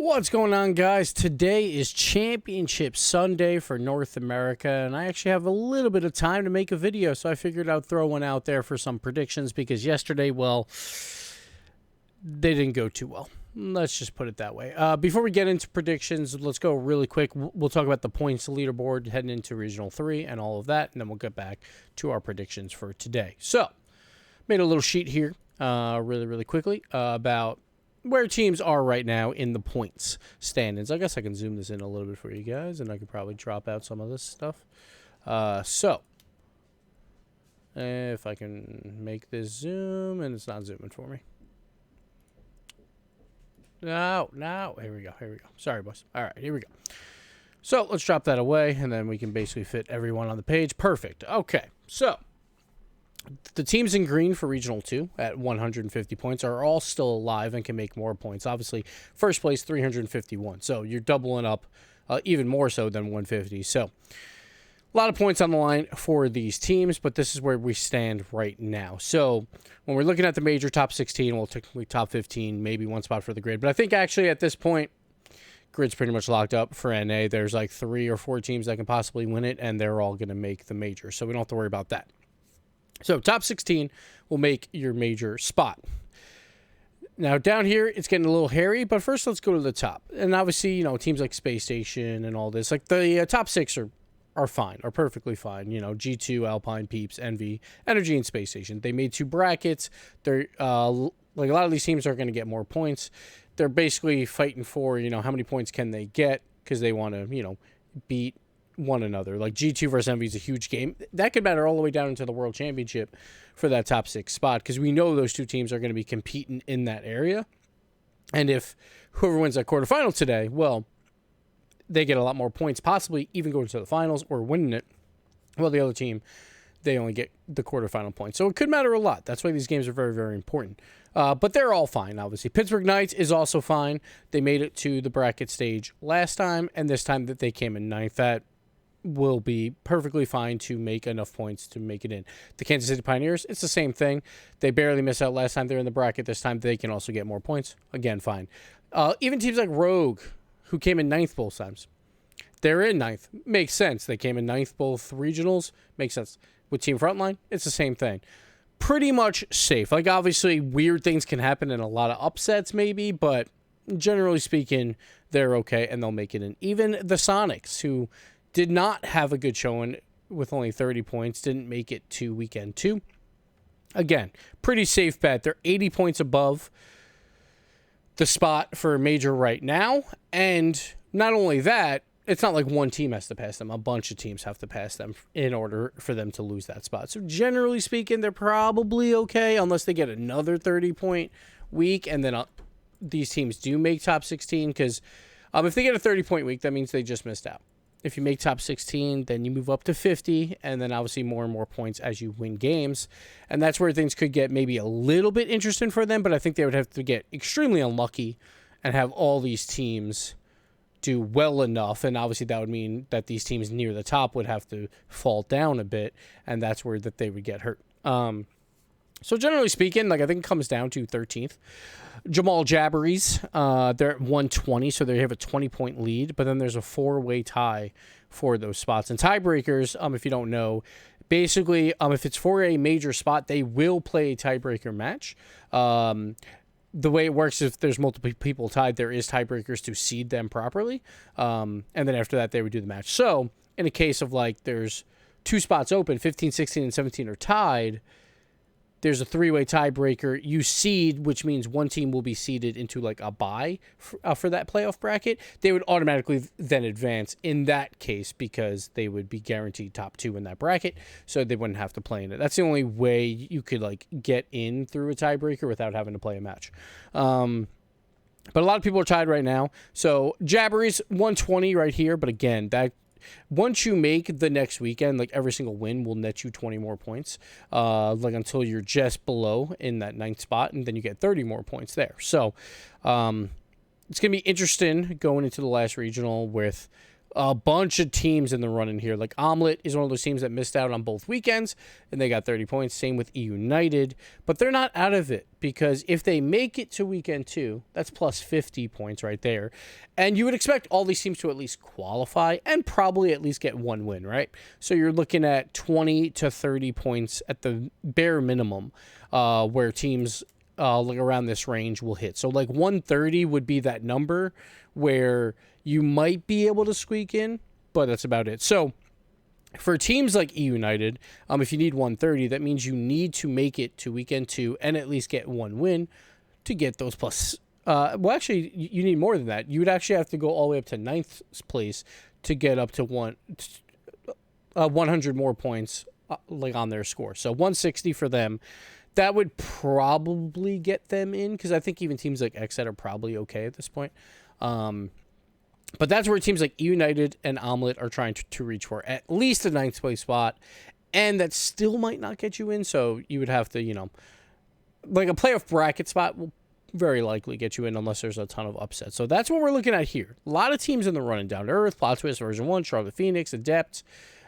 What's going on, guys? Today is Championship Sunday for North America, and I actually have a little bit of time to make a video, so I figured I'd throw one out there for some predictions because yesterday, well, they didn't go too well. Let's just put it that way. Before we get into predictions, let's go really quick. We'll talk about the points leaderboard heading into Regional 3 and all of that, and then we'll get back to our predictions for today. So, made a little sheet here really quickly about where teams are right now in the points standings. I guess I can zoom this in a little bit for you guys, and I could probably drop out some of this stuff. So, if I can make this zoom, and it's not zooming for me. No, here we go. Sorry, boys. All right, here we go. So, let's drop that away, and then we can basically fit everyone on the page. Perfect. Okay, so the teams in green for Regional 2 at 150 points are all still alive and can make more points. Obviously, first place, 351. So you're doubling up even more so than 150. So a lot of points on the line for these teams, but this is where we stand right now. So when we're looking at the major top 16, well, technically top 15, maybe one spot for the grid. But I think actually at this point, grid's pretty much locked up for NA. There's like 3 or 4 teams that can possibly win it, and they're all going to make the major. So we don't have to worry about that. So top 16 will make your major spot. Now down here, it's getting a little hairy, but first let's go to the top. And obviously, you know, teams like Space Station and all this, like the top 6 are fine, are perfectly fine. You know, G2, Alpine, Peeps, Envy, Energy, and Space Station. They made 2 brackets. They're like a lot of these teams are going to get more points. They're basically fighting for, you know, how many points can they get because they want to, you know, beat one another. Like G2 versus Envy is a huge game. That could matter all the way down into the World Championship for that top 6 spot because we know those 2 teams are going to be competing in that area. And if whoever wins that quarterfinal today, well, they get a lot more points, possibly even going to the finals or winning it. Well, the other team, they only get the quarterfinal points. So it could matter a lot. That's why these games are very important. But they're all fine, obviously. Pittsburgh Knights is also fine. They made it to the bracket stage last time, and this time that they came in 9th. That will be perfectly fine to make enough points to make it in. The Kansas City Pioneers, it's the same thing. They barely missed out last time they're in the bracket. This time they can also get more points. Again, fine. Even teams like Rogue, who came in 9th both times, they're in 9th. Makes sense. They came in 9th both regionals. Makes sense. With Team Frontline, it's the same thing. Pretty much safe. Like, obviously, weird things can happen and a lot of upsets maybe, but generally speaking, they're okay and they'll make it in. Even the Sonics, who did not have a good showing with only 30 points, didn't make it to weekend 2. Again, pretty safe bet. They're 80 points above the spot for a major right now. And not only that, it's not like one team has to pass them. A bunch of teams have to pass them in order for them to lose that spot. So generally speaking, they're probably okay unless they get another 30-point week. And then these teams do make top 16 because if they get a 30-point week, that means they just missed out. If you make top 16, then you move up to 50, and then obviously more and more points as you win games. And that's where things could get maybe a little bit interesting for them, but I think they would have to get extremely unlucky and have all these teams do well enough. And obviously that would mean that these teams near the top would have to fall down a bit, and that's where that they would get hurt. So generally speaking, like I think it comes down to 13th. Jamal Jabberies, they're at 120, so they have a 20-point lead, but then there's a 4-way tie for those spots. And tiebreakers, if you don't know, basically, if it's for a major spot, they will play a tiebreaker match. The way it works is if there's multiple people tied, there is tiebreakers to seed them properly. And then after that, they would do the match. So in a case of like there's 2 spots open, 15, 16, and 17 are tied, there's a 3-way tiebreaker. You seed, which means one team will be seeded into like a bye for that playoff bracket. They would automatically then advance in that case because they would be guaranteed top 2 in that bracket, so they wouldn't have to play in it. That's the only way you could like get in through a tiebreaker without having to play a match. But a lot of people are tied right now. So Jabberies 120 right here, but again, that once you make the next weekend, like every single win will net you 20 more points, like until you're just below in that 9th spot, and then you get 30 more points there. So it's going to be interesting going into the last regional with a bunch of teams in the run in here. Like Omelet is one of those teams that missed out on both weekends, and they got 30 points. Same with United, but they're not out of it, because if they make it to weekend 2, that's plus 50 points right there. And you would expect all these teams to at least qualify and probably at least get one win, right? So you're looking at 20 to 30 points at the bare minimum, where teams like around this range will hit. So like 130 would be that number where you might be able to squeak in, but that's about it. So for teams like United, if you need 130, that means you need to make it to weekend 2 and at least get one win to get those plus. Well, actually, you need more than that. You would actually have to go all the way up to 9th place to get up to 100 more points like on their score. So 160 for them. That would probably get them in, because I think even teams like Exeter are probably okay at this point. But that's where teams like United and Omelet are trying to reach for at least a 9th place spot, and that still might not get you in. So you would have to, like a playoff bracket spot will very likely get you in unless there's a ton of upsets. So that's what we're looking at here. A lot of teams in the running: Down to Earth, Plot Twist, Version 1, Charlotte Phoenix, Adept,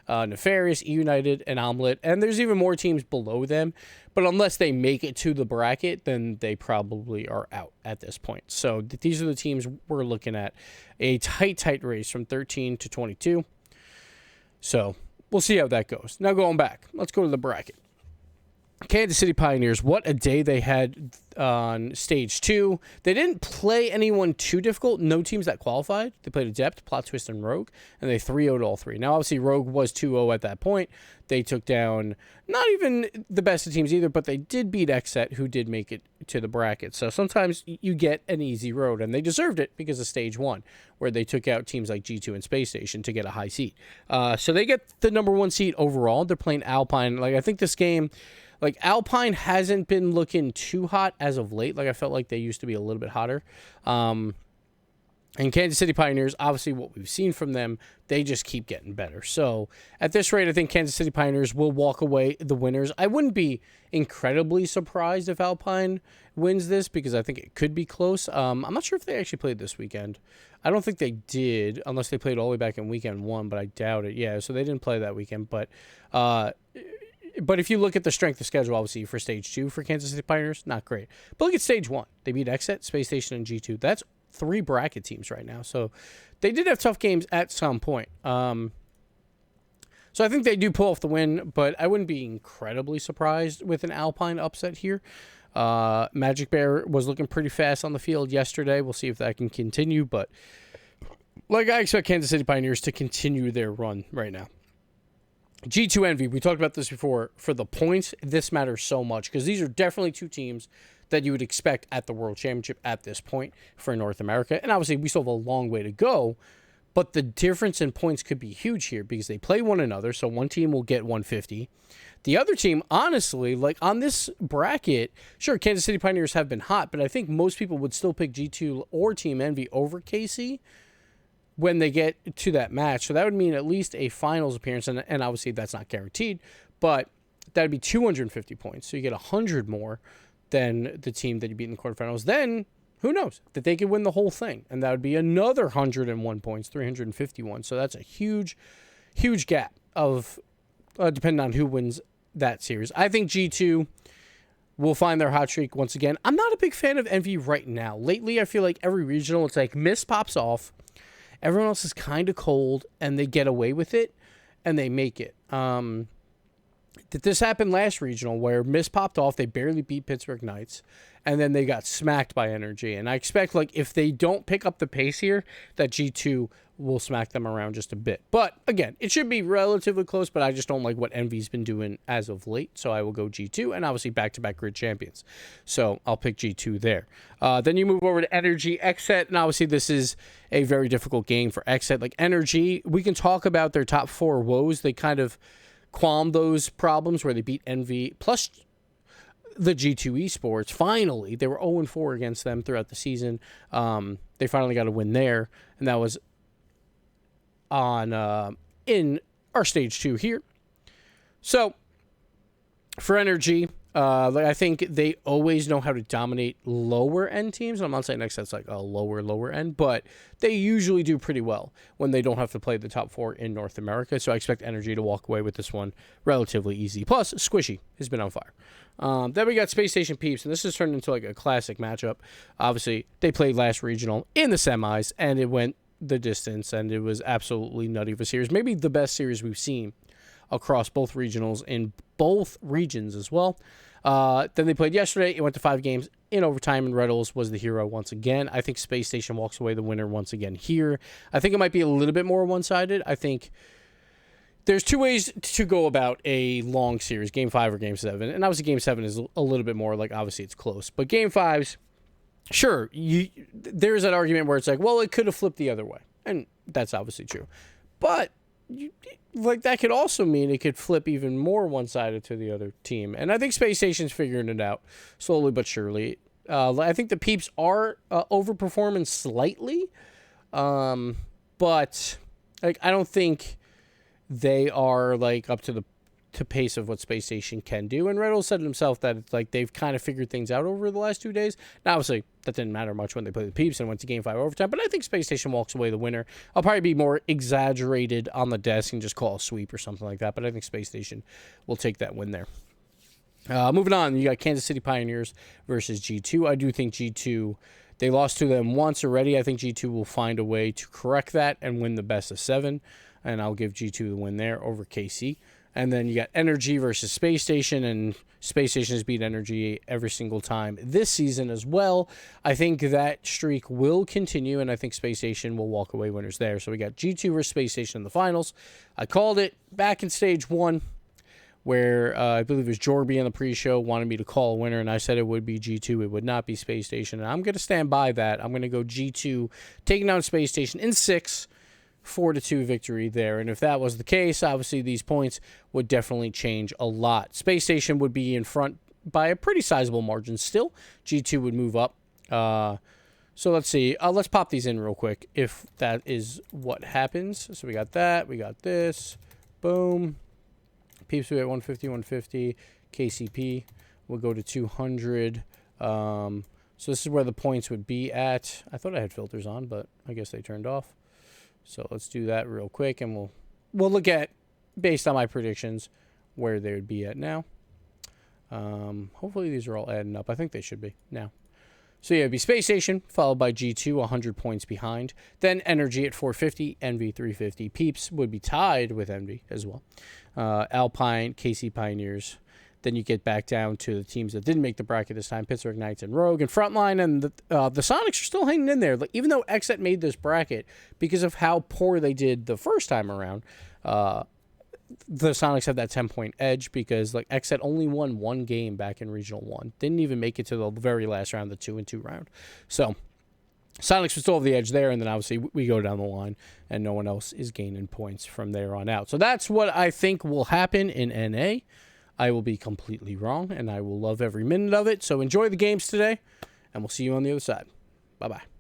Nefarious, United, and Omelet. And there's even more teams below them, but unless they make it to the bracket, then they probably are out at this point. So these are the teams we're looking at. A tight race from 13 to 22. So we'll see how that goes. Now going back, let's go to the bracket. Kansas City Pioneers, what a day they had on stage 2. They didn't play anyone too difficult. No teams that qualified. They played Adept, Plot Twist, and Rogue, and they 3-0'd all 3. Now, obviously, Rogue was 2-0 at that point. They took down not even the best of teams either, but they did beat Xset, who did make it to the bracket. So sometimes you get an easy road, and they deserved it because of stage 1, where they took out teams like G2 and Space Station to get a high seed. So they get the number 1 seed overall. They're playing Alpine. Like, I think this game... Like, Alpine hasn't been looking too hot as of late. Like, I felt like they used to be a little bit hotter. And Kansas City Pioneers, obviously what we've seen from them, they just keep getting better. So, at this rate, I think Kansas City Pioneers will walk away the winners. I wouldn't be incredibly surprised if Alpine wins this, because I think it could be close. I'm not sure if they actually played this weekend. I don't think they did, unless they played all the way back in weekend 1, but I doubt it. Yeah, so they didn't play that weekend, but if you look at the strength of schedule, obviously, for Stage 2 for Kansas City Pioneers, not great. But look at Stage 1. They beat Xset, Space Station, and G2. That's 3 bracket teams right now. So they did have tough games at some point. So I think they do pull off the win, but I wouldn't be incredibly surprised with an Alpine upset here. Magic Bear was looking pretty fast on the field yesterday. We'll see if that can continue. But like, I expect Kansas City Pioneers to continue their run right now. G2 Envy, we talked about this before. For the points, this matters so much, because these are definitely 2 teams that you would expect at the World Championship at this point for North America. And obviously, we still have a long way to go, but the difference in points could be huge here, because they play one another. So one team will get 150. The other team, honestly, like on this bracket, sure, Kansas City Pioneers have been hot, but I think most people would still pick G2 or Team Envy over KC when they get to that match. So that would mean at least a finals appearance, and obviously that's not guaranteed, but that would be 250 points. So you get 100 more than the team that you beat in the quarterfinals. Then, who knows, that they could win the whole thing, and that would be another 101 points, 351. So that's a huge gap of, depending on who wins that series. I think G2 will find their hot streak once again. I'm not a big fan of Envy right now. Lately, I feel like every regional, it's like Mist pops off, everyone else is kind of cold, and they get away with it, and they make it. This happened last regional, where Mist popped off, they barely beat Pittsburgh Knights, and then they got smacked by Energy. And I expect, like, if they don't pick up the pace here, that G2 will smack them around just a bit. But, again, it should be relatively close, but I just don't like what Envy's been doing as of late, so I will go G2, and obviously back-to-back grid champions. So I'll pick G2 there. Then you move over to Energy, Xset, and obviously this is a very difficult game for Xset. Like, Energy, we can talk about their top 4 woes. They kind of calm those problems where they beat Envy, plus the G2 Esports. Finally, they were 0-4 against them throughout the season. They finally got a win there, and that was on in our stage 2 here. So for Energy, Like I think they always know how to dominate lower end teams. I'm not saying XSET's like a lower end, but they usually do pretty well when they don't have to play the top 4 in North America. So I expect Energy to walk away with this one relatively easy. Plus, Squishy has been on fire. Then we got Space Station Peeps, and this has turned into like a classic matchup. Obviously, they played last regional in the semis, and it went the distance, and it was absolutely nutty of a series. Maybe the best series we've seen across both regionals in both regions as well. Then they played yesterday. It went to 5 games in overtime, and Reynolds was the hero once again. I think Space Station walks away the winner once again here. I think it might be a little bit more one-sided. I think there's 2 ways to go about a long series, Game 5 or Game 7. And obviously Game 7 is a little bit more, like, obviously it's close. But Game 5's, sure, there's that argument where it's like, well, it could have flipped the other way. And that's obviously true. But like that could also mean it could flip even more one-sided to the other team. And I think Space Station's figuring it out slowly but surely. I think the Peeps are overperforming slightly. But like I don't think they are like up to the pace of what Space Station can do. And Reynolds said himself that it's like they've kind of figured things out over the last 2 days. Now, obviously, that didn't matter much when they played the Peeps and went to Game 5 overtime, but I think Space Station walks away the winner. I'll probably be more exaggerated on the desk and just call a sweep or something like that, but I think Space Station will take that win there. Moving on, you got Kansas City Pioneers versus G2. I do think G2, they lost to them once already. I think G2 will find a way to correct that and win the best of 7, and I'll give G2 the win there over KC. And then you got Energy versus Space Station, and Space Station has beat Energy every single time this season as well. I think that streak will continue, and I think Space Station will walk away winners there. So we got G2 versus Space Station in the finals. I called it back in Stage 1, where I believe it was Jorby in the pre-show wanted me to call a winner, and I said it would be G2. It would not be Space Station, and I'm going to stand by that. I'm going to go G2 taking down Space Station in 6. 4-2 victory there. And if that was the case, obviously these points would definitely change a lot. Space Station would be in front by a pretty sizable margin still. G2 would move up. So let's see. Let's pop these in real quick if that is what happens. So we got that. We got this. Boom. Peeps we at 150, 150. KCP will go to 200. So this is where the points would be at. I thought I had filters on, but I guess they turned off. So let's do that real quick, and we'll look at, based on my predictions, where they would be at now. Hopefully these are all adding up. I think they should be now. So yeah, it'd be Space Station, followed by G2, 100 points behind. Then Energy at 450, Envy 350. Peeps would be tied with Envy as well. Alpine, KC Pioneers. Then you get back down to the teams that didn't make the bracket this time, Pittsburgh Knights and Rogue. And Frontline and the Sonics are still hanging in there. Like, even though XSET made this bracket, because of how poor they did the first time around, the Sonics have that 10-point edge because like XSET only won 1 game back in Regional 1. Didn't even make it to the very last round, the 2-2 round. So Sonics would still have the edge there, and then obviously we go down the line, and no one else is gaining points from there on out. So that's what I think will happen in NA. I will be completely wrong, and I will love every minute of it. So enjoy the games today, and we'll see you on the other side. Bye-bye.